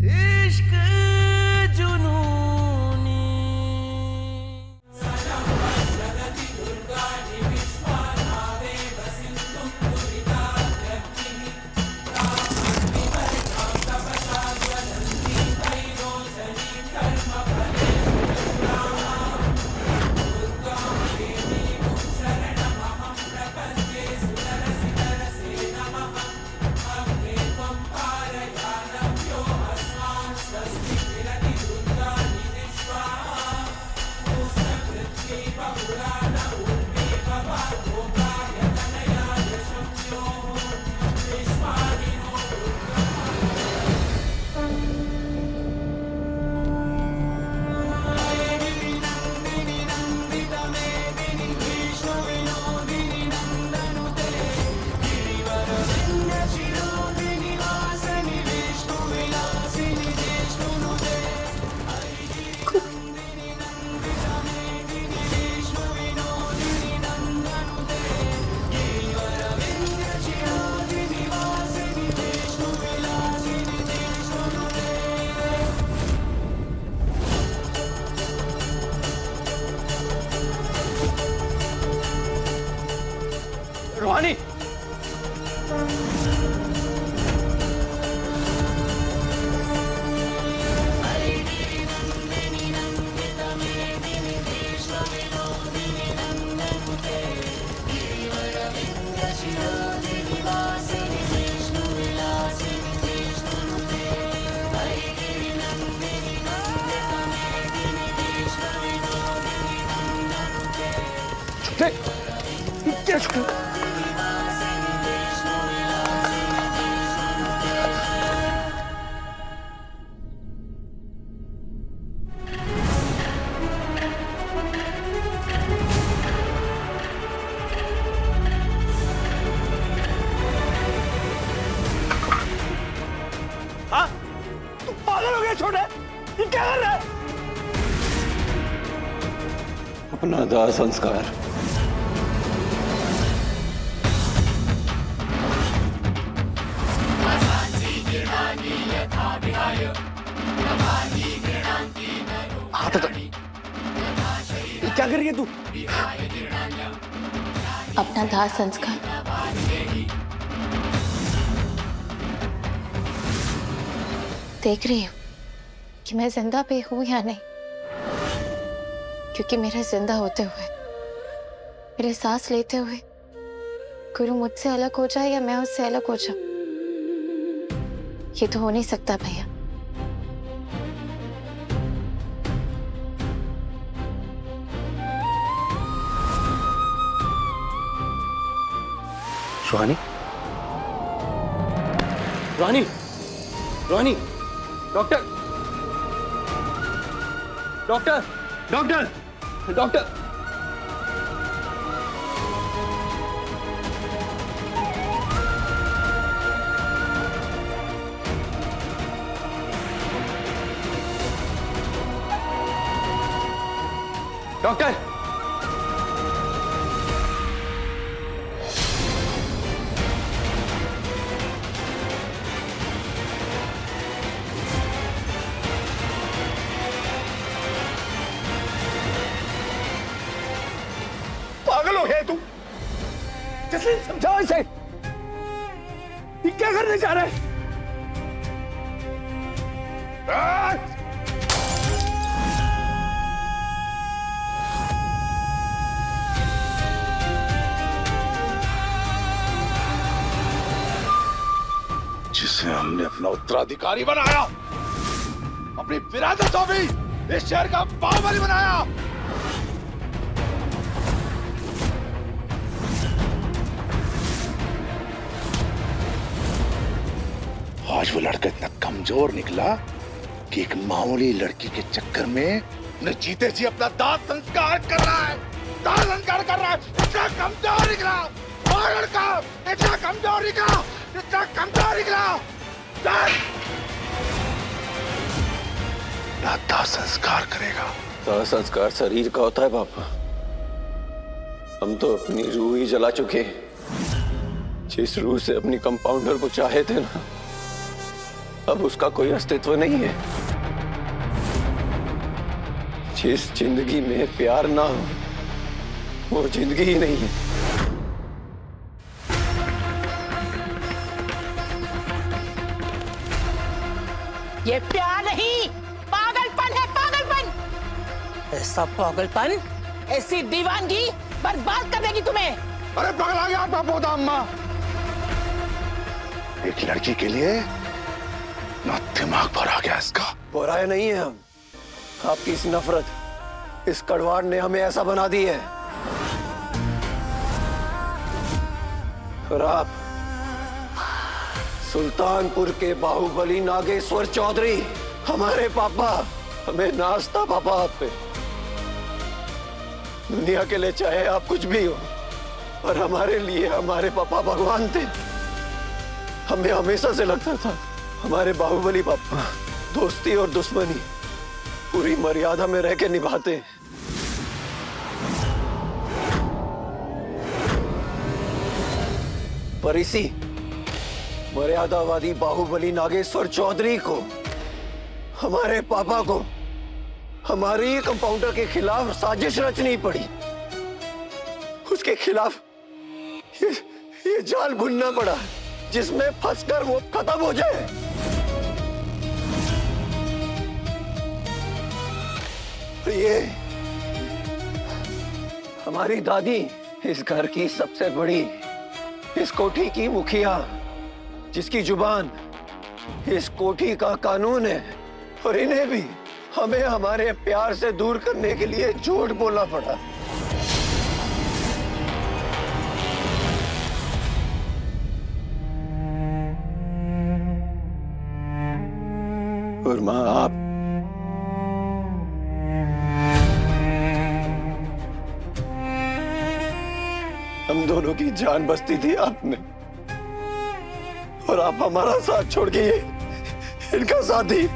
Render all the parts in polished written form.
इश्क जुनूनी। रूहानी, हाँ, तू पागल हो गया छोटे? ये क्या कर रहा है? अपना दाह संस्कार हाथ हटा। ये क्या कर रही है तू? अपना दाह संस्कार देख रही हूँ कि मैं जिंदा पे हूं या नहीं, क्योंकि मेरे जिंदा होते हुए, मेरे सांस लेते हुए गुरु मुझसे अलग हो जाए या मैं उससे अलग हो जाऊं, ये तो हो नहीं सकता भैया। रूहानी, रूहानी, रूहानी, doctor, doctor, doctor, doctor, doctor, पागल हो गया तू? जसलीन समझाओ इसे, ये क्या करने जा रहा है? जिसे हमने अपना उत्तराधिकारी बनाया, अपनी विरासत सौंपी, इस शहर का बाहुबली बनाया, आज वो लड़का इतना कमजोर निकला कि एक मामूली लड़की के चक्कर में उन्हें जीते जी अपना दाह संस्कार कर रहा है, दाह संस्कार कर रहा है। इतना कमजोर निकला और लड़का, इतना कमजोर निकला, इतना कमजोर निकला। ना दाह संस्कार करेगा। दाह संस्कार शरीर का होता है बापा। हम तो अपनी रूह ही जला चुके हैं। जिस रूह से अपनी कंपाउंडर को चाहे थे ना, अब उसका कोई अस्तित्व नहीं है। जिस जिंदगी में प्यार ना हो वो जिंदगी ही नहीं है। ये प्यार नहीं, पागलपन है, पागलपन। ऐसा पागलपन, ऐसी दीवानगी बर्बाद कर देगी तुम्हें। अरे पगला गया आपका पोता अम्मा। एक लड़की के लिए ना दिमाग भरा गया इसका। बुराए नहीं है हम। आपकी इस नफरत, इस कड़वाहट ने हमें ऐसा बना दी है। और आप सुल्तानपुर के बाहुबली नागेश्वर चौधरी, हमारे पापा, हमें नाचता पापा आप पे। दुनिया के लिए चाहे आप कुछ भी हो, और हमारे लिए हमारे पापा भगवान थे। हमें हमेशा से लगता था हमारे बाहुबली पापा दोस्ती और दुश्मनी पूरी मर्यादा में रह के निभाते हैं। पर इसी मर्यादावादी बाहुबली नागेश्वर चौधरी को, हमारे पापा को, हमारी कंपाउंडर के खिलाफ साजिश रचनी पड़ी। उसके खिलाफ ये जाल बुनना पड़ा जिसमें फंसकर वो खत्म हो जाए। ये हमारी दादी, इस घर की सबसे बड़ी, इस कोठी की मुखिया, जिसकी जुबान इस कोठी का कानून है, और इन्हें भी हमें हमारे प्यार से दूर करने के लिए झूठ बोलना पड़ा। और मां, आप हम दोनों की जान बचती थी आप में, और आप हमारा साथ छोड़ के इनका साथ दी।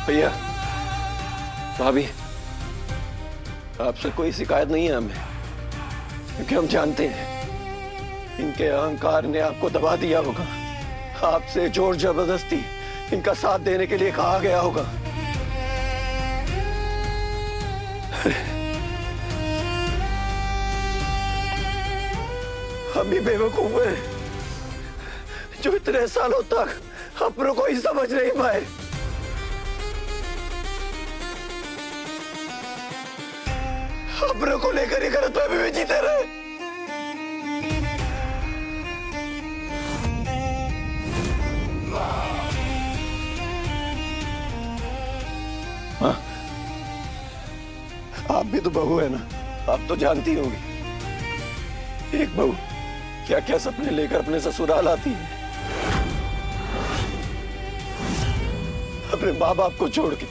भैया, भाभी, आपसे कोई शिकायत नहीं है हमें, क्योंकि हम जानते हैं इनके अहंकार ने आपको दबा दिया होगा। आपसे जोर जबरदस्ती इनका साथ देने के लिए कहा गया होगा। हम ही बेवकूफ हैं जो इतने सालों तक अपनों को ही समझ नहीं पाए। अपनों को लेकर ही गलतफहमी में जीते रहे। हाँ, आप भी तो बहू है ना, आप तो जानती होंगी एक बहू क्या क्या सपने लेकर अपने ससुराल आती है। अपने माँ बाप को छोड़ के,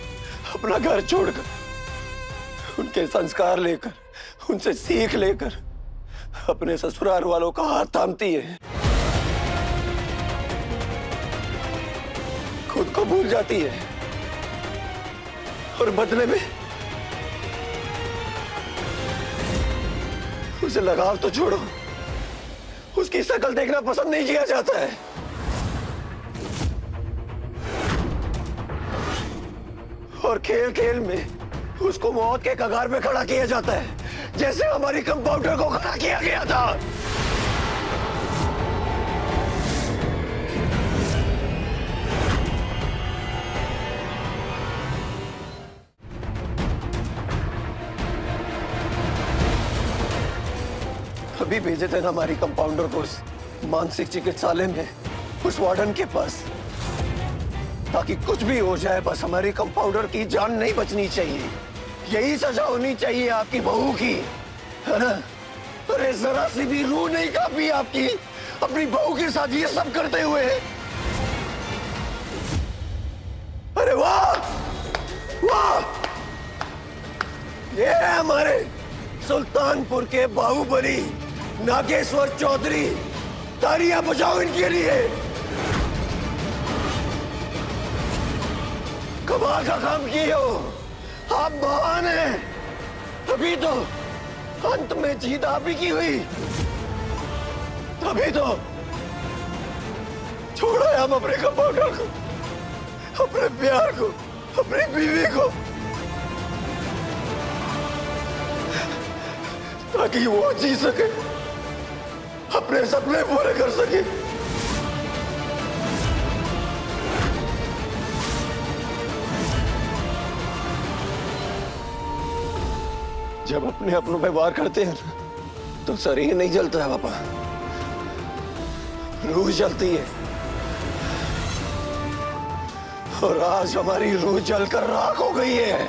अपना घर छोड़कर, उनके संस्कार लेकर, उनसे सीख लेकर अपने ससुराल वालों का हाथ थामती है। खुद को भूल जाती है, और बदले में उसे लगाव तो छोड़ो, उसकी शक्ल देखना पसंद नहीं किया जाता है। और खेल खेल में उसको मौत के कगार पे खड़ा किया जाता है, जैसे हमारी कंपाउंडर को खड़ा किया गया था। अभी भेजे थे ना हमारी कंपाउंडर को उस मानसिक चिकित्सालय में, उस वार्डन के पास, ताकि कुछ भी हो जाए बस हमारी कंपाउंडर की जान नहीं बचनी चाहिए। यही सजा होनी चाहिए आपकी बहू की, है ना? अरे जरा सी भी रूह नहीं कांपी आपकी अपनी बहू के साथ ये सब करते हुए। अरे वाह वाह, ये है हमारे सुल्तानपुर के बाहुबली नागेश्वर चौधरी। तालियां बजाओ इनके लिए। कमाल का काम किए हो आप, महान हैं। अभी तो अंत में जीत आप ही की हुई। तभी तो छोड़ा है हम अपने कंपाउंडर को, अपने प्यार को, अपनी बीवी को, ताकि वो जी सके, अपने सपने पूरे कर सके। जब अपने अपनों पे वार करते हैं तो शरीर नहीं जलता है पापा, रूह जलती है। और आज हमारी रूह जलकर राख हो गई है।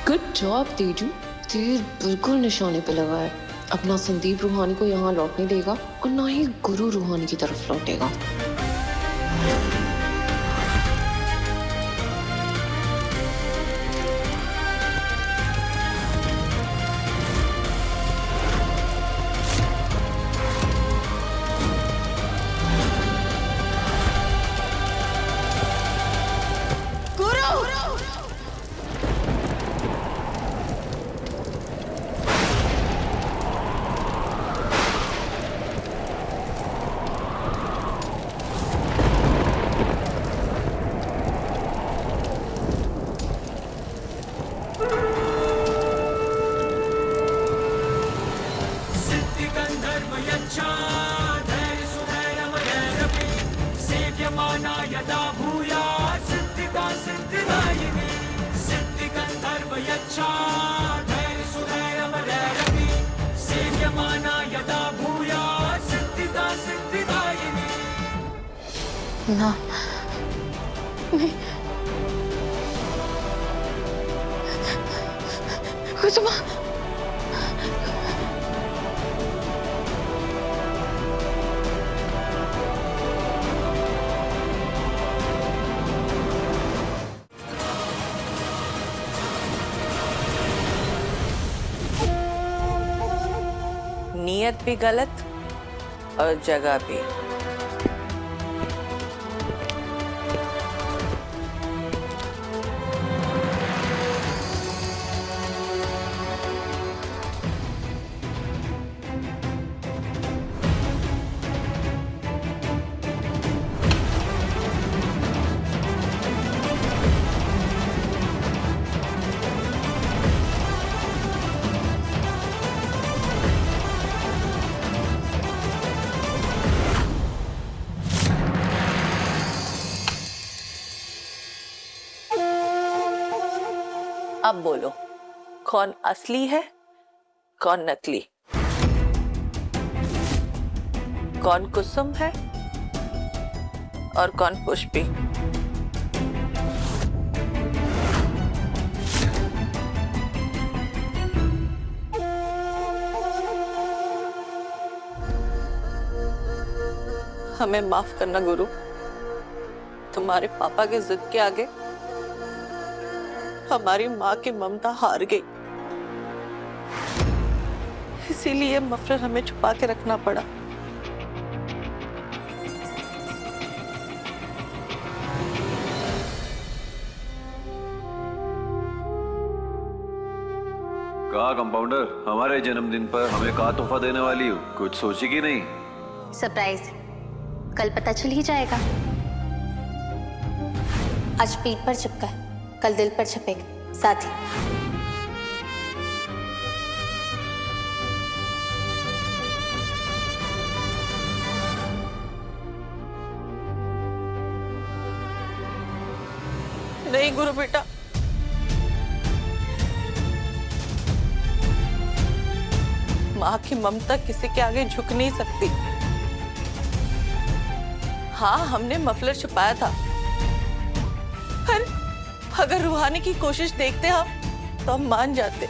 गुड जॉब तेजू, तीर बिल्कुल निशाने पे लगा है। अपना संदीप रूहानी को यहाँ लौटने देगा और ना ही गुरु रूहानी की तरफ लौटेगा। ना नहीं, कुसुमा, नीयत भी गलत और जगह भी। अब बोलो, कौन असली है, कौन नकली? कौन कुसुम है और कौन पुष्पी? हमें माफ करना गुरु, तुम्हारे पापा के जिद के आगे हमारी माँ की ममता हार गई, इसीलिए मफलर हमें छुपा के रखना पड़ा। कहा कंपाउंडर, हमारे जन्मदिन पर हमें कहा तोहफा देने वाली हो? कुछ सोची कि नहीं? सरप्राइज, कल पता चल ही जाएगा। आज पीठ पर चिपका है, कल दिल पर छपेगा साथ ही। नहीं गुरु बेटा, माँ की ममता किसी के आगे झुक नहीं सकती। हाँ, हमने मफलर छुपाया था, पर अगर रूहानी की कोशिश देखते हम तो हम मान जाते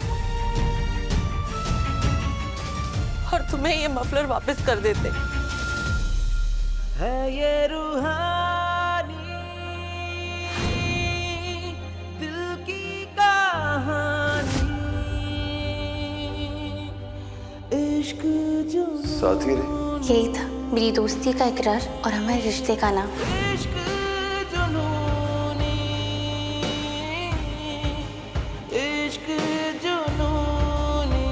और तुम्हें ये मफलर वापस कर देते। है ये रूहानी दिल की कहानी, इश्क जो साथी रे, यही था मेरी दोस्ती का इकरार और हमारे रिश्ते का नाम। इश्क जुनूनी, इश्क जुनूनी।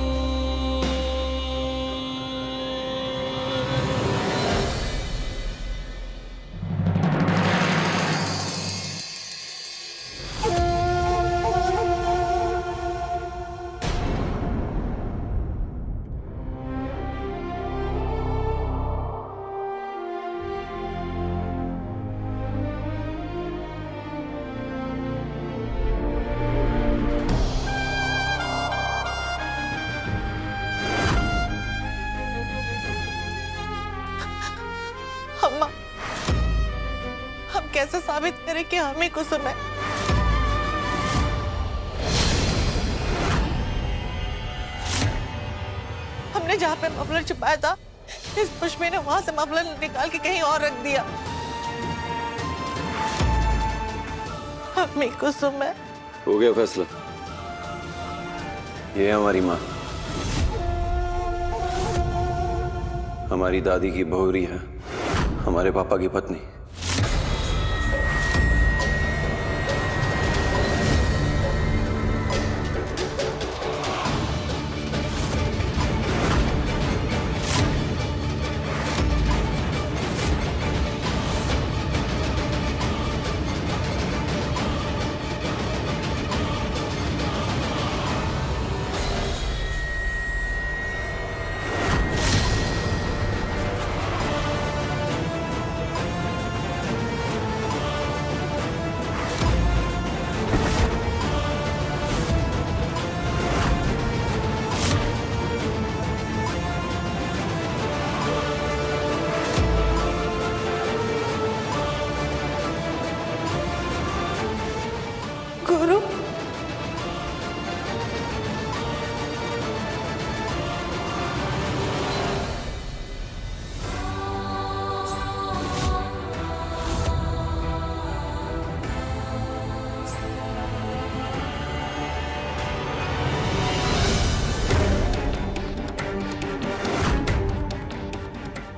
अम्मा, हम कैसे साबित करें कि हम ही कुसुम है? हमने जहाँ पे मफलर छुपाया था, इस पुष्पी ने वहां से मफलर निकाल के कहीं और रख दिया। हम ही कुसुम है। हो गया फैसला। ये है हमारी माँ, हमारी दादी की बहुरी है, हमारे पापा की पत्नी। गुरु,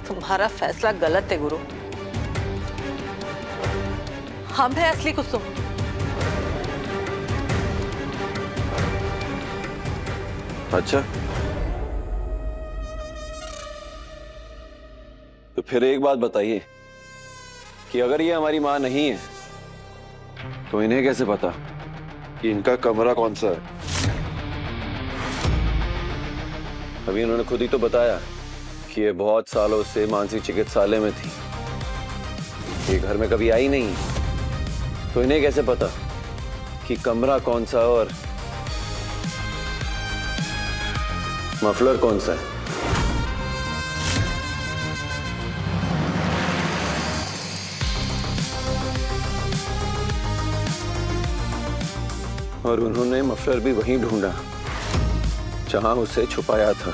तुम्हारा फैसला गलत है गुरु। हम है असली कुसुम। अच्छा, तो फिर एक बात बताइए कि अगर ये हमारी माँ नहीं है तो इन्हें कैसे पता कि इनका कमरा कौन सा है? अभी उन्होंने खुद ही तो बताया कि ये बहुत सालों से मानसिक चिकित्सालय में थी, ये घर में कभी आई नहीं, तो इन्हें कैसे पता कि कमरा कौन सा और मफलर कौन सा है? और उन्होंने मफलर भी वहीं ढूंढा जहां उसे छुपाया था।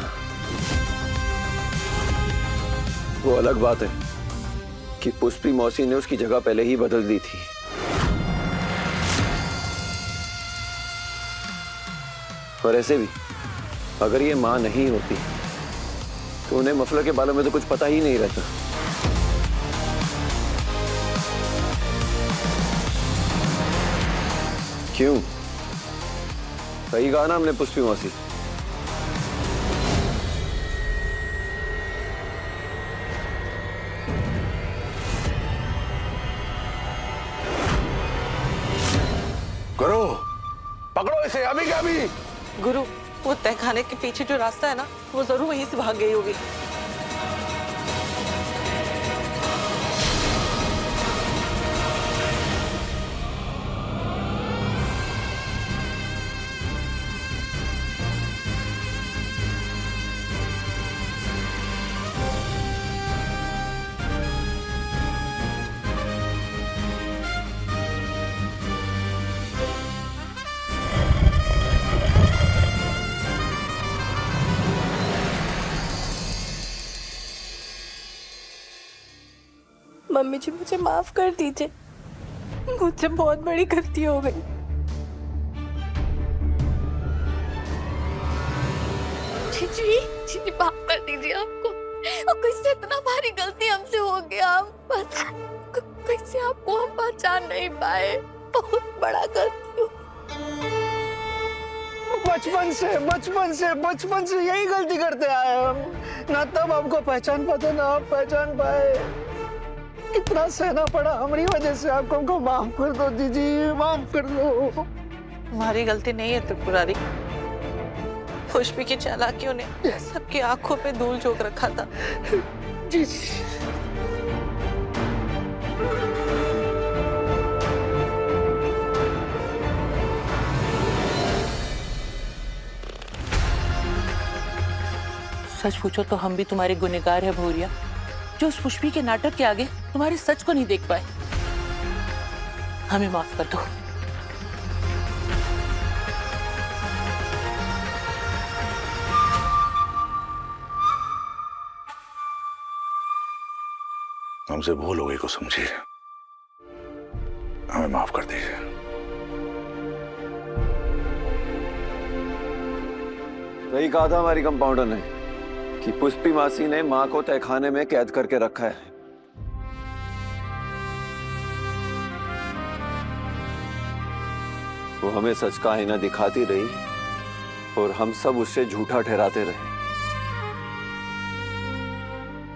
वो अलग बात है कि पुष्पी मौसी ने उसकी जगह पहले ही बदल दी थी। और ऐसे भी अगर ये मां नहीं होती तो उन्हें मफलर के बारे में तो कुछ पता ही नहीं रहता। क्यों? सही कहा ना हमने पुष्पी मौसी। करो, पकड़ो इसे अभी के अभी। गुरु, वो तहखाने के पीछे जो रास्ता है ना, वो जरूर वहीं से भाग गई होगी। मम्मी जी मुझे माफ कर दीजिए, मुझसे बहुत बड़ी गलती हो गई। जी जी माफ कर दीजिए हमको, और कैसे इतना भारी गलती हमसे हो गया, कैसे आपको हम पहचान नहीं पाए, बहुत बड़ा गलती हो। बचपन से यही गलती करते आए हम। ना तब हमको पहचान पाते ना आप पहचान पाए। कितना सहना पड़ा हमारी वजह से। आपको हमको माफ कर दो दीदी, माफ कर दो। तुम्हारी गलती नहीं है त्रिपुरारी, खुशबू की चालाकियों ने सबकी आंखों पे धूल झोंक रखा था। जी सच पूछो तो हम भी तुम्हारे गुनहगार है भूरिया, जो उस पुष्पी के नाटक के आगे तुम्हारे सच को नहीं देख पाए। हमें माफ कर दो। हमसे भूल हो गई को समझिए, हमें माफ कर दीजिए। सही कहा था हमारी कंपाउंडर ने कि पुष्पी मासी ने मां को तहखाने में कैद करके रखा है। वो हमें सच का आईना दिखाती रही और हम सब उससे झूठा ठहराते रहे,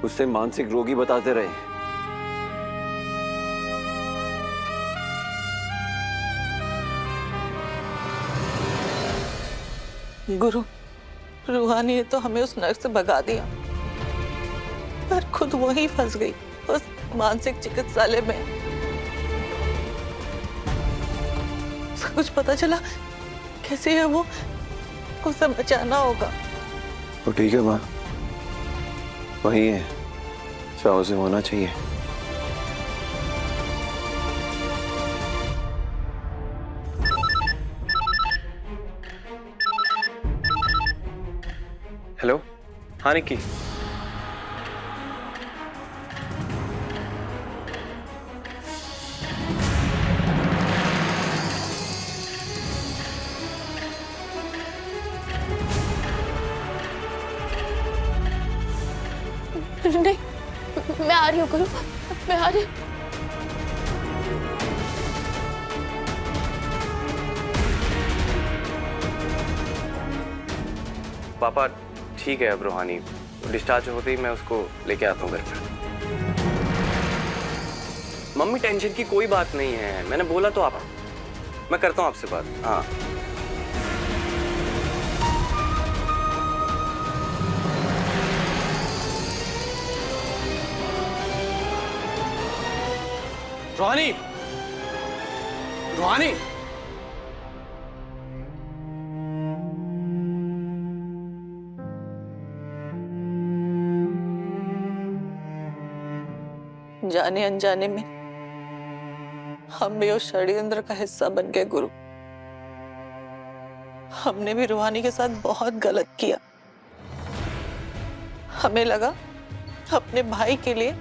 उससे मानसिक रोगी बताते रहे। गुरु, रूहानी ने तो हमें उस नर्क से भगा दिया, पर खुद वहीं फंस गई उस मानसिक चिकित्सालय में। उसका कुछ पता चला कैसे है वो, उसे बचाना होगा। तो ठीक है माँ, वही है चाहो से होना चाहिए। हेलो, हाँ निक्की। नहीं, मैं आ रही हूँ गुरु, मैं आ रही हूँ। पापा ठीक है, अब रूहानी डिस्चार्ज होते ही मैं उसको लेके आता हूँ घर पे। मम्मी टेंशन की कोई बात नहीं है, मैंने बोला तो आप, मैं करता हूँ आपसे बात। हाँ रूहानी, रूहानी, जाने अनजाने में हम भी उस षड्यंत्र का हिस्सा बन गए गुरु। हमने भी रूहानी के साथ बहुत गलत किया। हमें लगा अपने भाई के लिए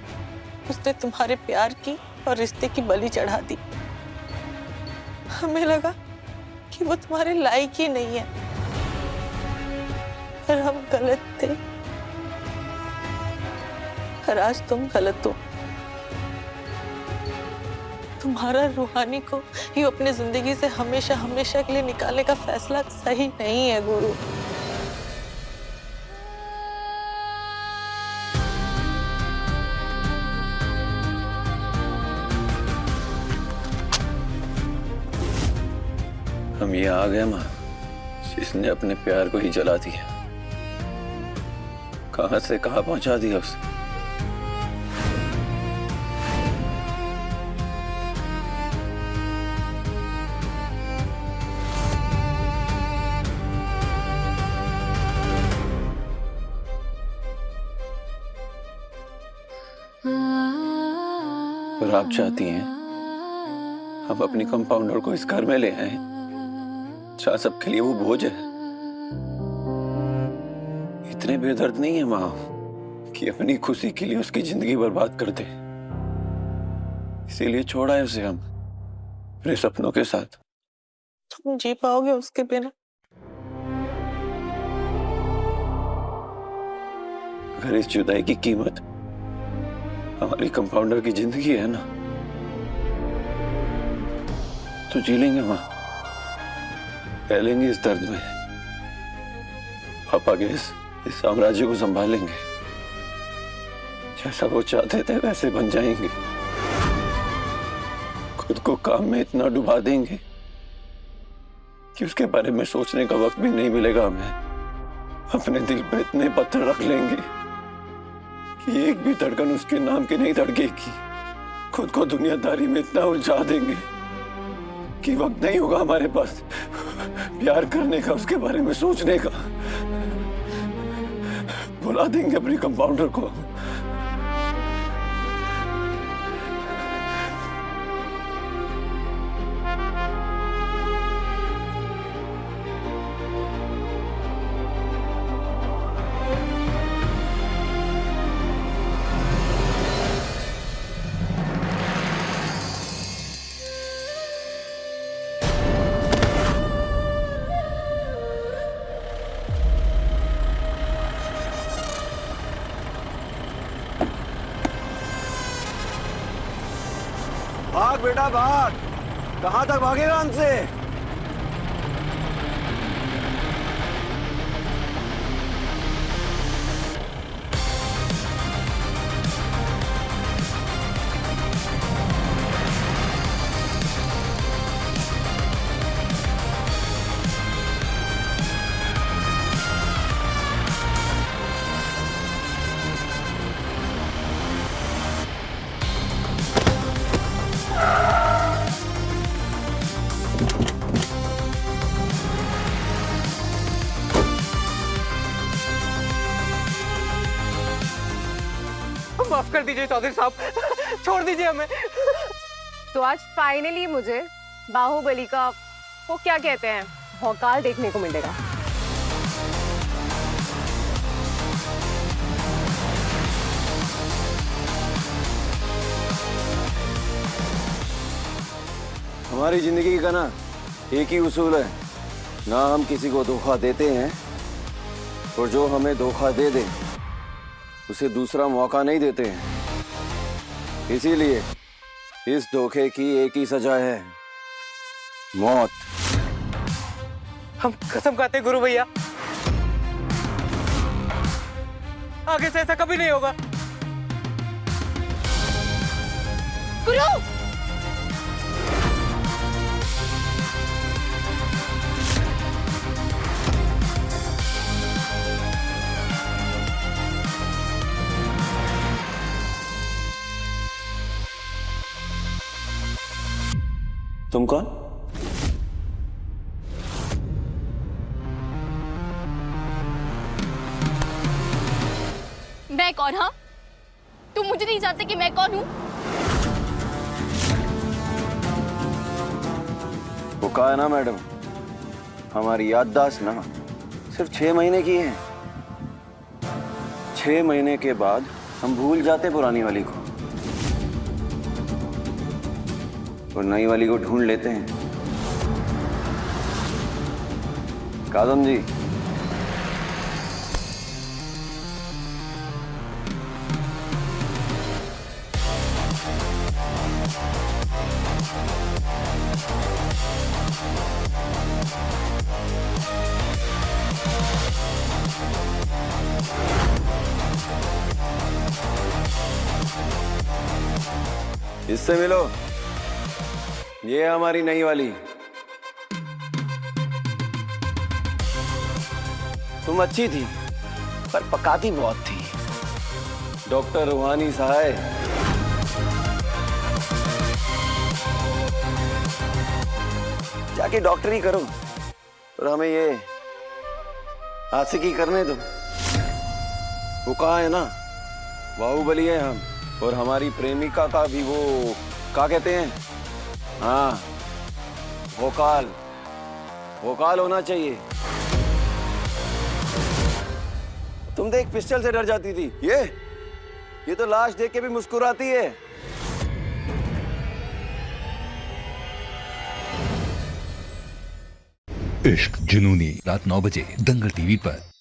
उसने तुम्हारे प्यार की और रिश्ते की बलि चढ़ा दी। हमें लगा कि वो तुम्हारे लायक ही नहीं है, पर हम गलत थे। पर आज तुम गलत हो। तुम्हारा रूहानी को यूं अपनी जिंदगी से हमेशा हमेशा के लिए निकालने का फैसला सही नहीं है गुरु। हम ये आ गए माँ, जिसने अपने प्यार को ही जला दिया, कहां से कहां पहुंचा दिया उसे। और आप चाहती हैं हम अपनी कंपाउंडर को इस घर में ले आए, चाह सबके लिए वो बोझ है। इतने बेदर्द नहीं है माँ कि अपनी खुशी के लिए उसकी जिंदगी बर्बाद कर दे। इसीलिए छोड़ा है उसे हम अपने सपनों के साथ। तुम जी पाओगे उसके बिना? अगर इस जुदाई की कीमत हमारी कंपाउंडर की जिंदगी है ना, तो जी लेंगे मां, रह लेंगे इस दर्द में, पापा के इस साम्राज्य को संभालेंगे, जैसा वो चाहते थे वैसे बन जाएंगे, खुद को काम में इतना डुबा देंगे कि उसके बारे में सोचने का वक्त भी नहीं मिलेगा हमें। अपने दिल पे इतने पत्थर रख लेंगे कि एक भी धड़कन उसके नाम की नहीं धड़केगी। खुद को दुनियादारी में इतना उलझा देंगे कि वक्त नहीं होगा हमारे पास प्यार करने का, उसके बारे में सोचने का। बुला देंगे अपनी कंपाउंडर को। भाग बेटा भाग, कहां तक भागेगा हमसे? माफ कर दीजिए चौधरी साहब, छोड़ दीजिए हमें। तो आज फाइनली मुझे बाहुबली का वो क्या कहते हैं भौकाल देखने को मिलेगा। हमारी जिंदगी का ना एक ही उसूल है, ना हम किसी को धोखा देते हैं और जो हमें धोखा दे दे उसे दूसरा मौका नहीं देते हैं। इसीलिए इस धोखे की एक ही सजा है, मौत। हम कसम खाते गुरु भैया, आगे से ऐसा कभी नहीं होगा। गुरु! तुम कौन? मैं कौन? हाँ, तुम मुझे नहीं जानते कि मैं कौन हूँ? वो कहा है ना मैडम, हमारी याददाश्त ना सिर्फ 6 महीने की है। 6 महीने के बाद हम भूल जाते पुरानी वाली को और नई वाली को ढूंढ लेते हैं। कादम जी, इससे मिलो, ये है हमारी नई वाली। तुम अच्छी थी पर पकाती बहुत थी। डॉक्टर रूहानी सहाय। जाके डॉक्टरी करो और हमें ये आशिकी करने दो। वो कहा है ना, बाहुबली है हम, और हमारी प्रेमिका का भी वो क्या कहते हैं, हाँ, भोकाल। भोकाल होना चाहिए। तुम देख पिस्टल से डर जाती थी, ये तो लाश देख के भी मुस्कुराती है। इश्क जुनूनी रात 9 बजे दंगल टीवी पर।